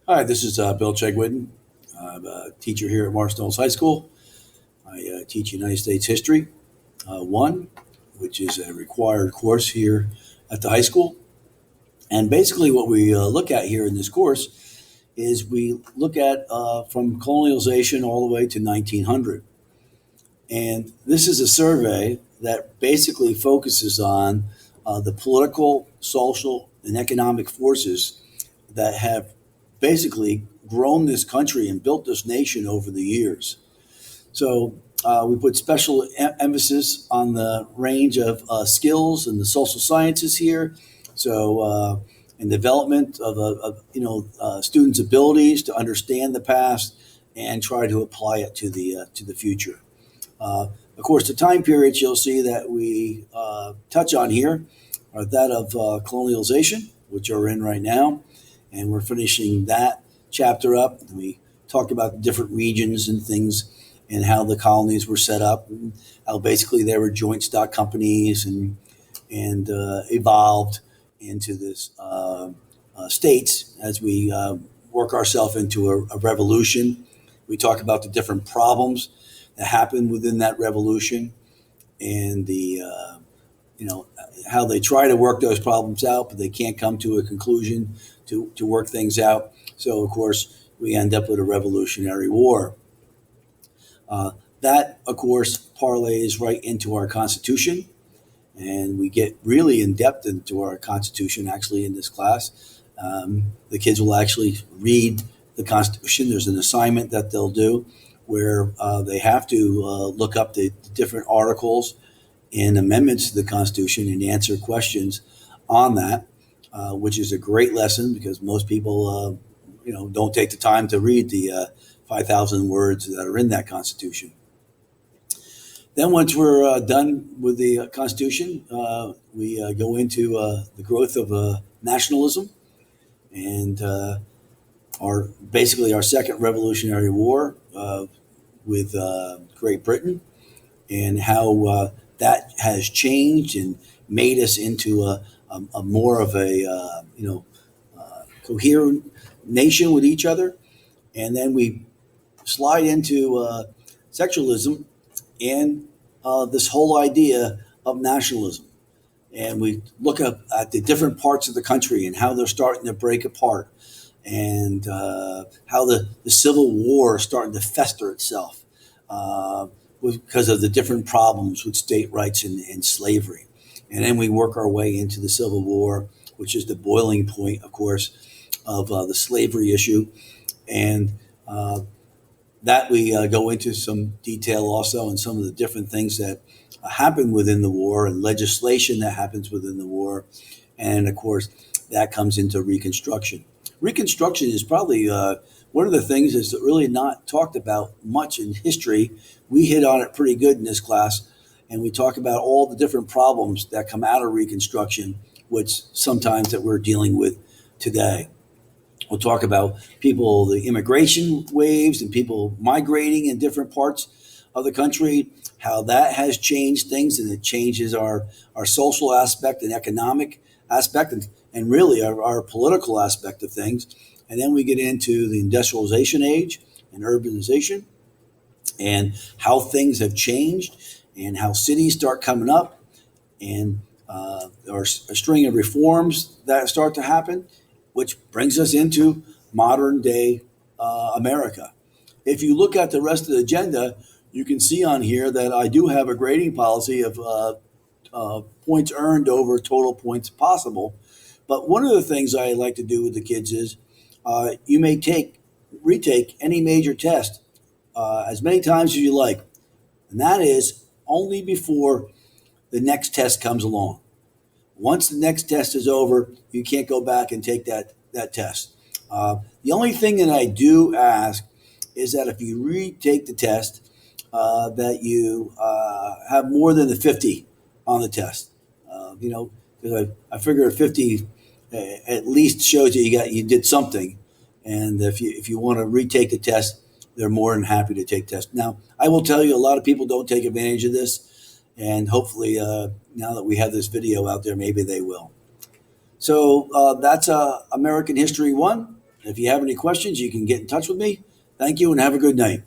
Hi, this is Bill Chegwin. I'm a teacher here at Marshall High School. I teach United States History 1, which is a required course here at the high school. And basically, what we look at here in this course is we look at from colonialization all the way to 1900. And this is a survey that basically focuses on the political, social, and economic forces that have basically grown this country and built this nation over the years. So we put special emphasis on the range of skills in the social sciences here. So and development of students' abilities to understand the past and try to apply it to the future. Of course, the time periods you'll see that we touch on here are that of colonialization, which are in right now, and we're finishing that chapter up. We talk about the different regions and things and how the colonies were set up, and how basically they were joint stock companies and evolved into this states as we work ourselves into a revolution. We talk about the different problems that happened within that revolution and the how they try to work those problems out, but they can't come to a conclusion to work things out. So of course we end up with a revolutionary war. Uh, that of course parlays right into our Constitution, and we get really in depth into our Constitution actually in this class. The kids will actually read the Constitution. There's an assignment that they'll do where they have to look up the different articles and amendments to the Constitution and answer questions on that, which is a great lesson because most people, don't take the time to read the 5,000 words that are in that Constitution. Then, once we're done with the Constitution, we go into the growth of nationalism and our basically our second Revolutionary War with Great Britain and how that has changed and made us into a more of a coherent nation with each other. And then we slide into sexualism and this whole idea of nationalism. And we look up at the different parts of the country and how they're starting to break apart and how the Civil War is starting to fester itself because of the different problems with state rights and slavery. And then we work our way into the Civil War, which is the boiling point, of course, of the slavery issue. And that we go into some detail also and some of the different things that happen within the war and legislation that happens within the war. And of course, that comes into Reconstruction. Reconstruction is probably one of the things that's really not talked about much in history. We hit on it pretty good in this class, and we talk about all the different problems that come out of Reconstruction, which sometimes that we're dealing with today. We'll talk about people, the immigration waves, and people migrating in different parts of the country, how that has changed things, and it changes our social aspect and economic aspect, and really our political aspect of things. And then we get into the industrialization age and urbanization and how things have changed and how cities start coming up and a string of reforms that start to happen, which brings us into modern day America. If you look at the rest of the agenda, you can see on here that I do have a grading policy of points earned over total points possible. But one of the things I like to do with the kids is you may retake any major test as many times as you like, and that is only before the next test comes along. Once the next test is over, you can't go back and take that test. The only thing that I do ask is that if you retake the test, that you have more than the 50 on the test. Because I figure 50 at least shows you did something, and if you want to retake the test, they're more than happy to take tests. Now, I will tell you, a lot of people don't take advantage of this, and hopefully, now that we have this video out there, maybe they will. So that's American History 1. If you have any questions, you can get in touch with me. Thank you and have a good night.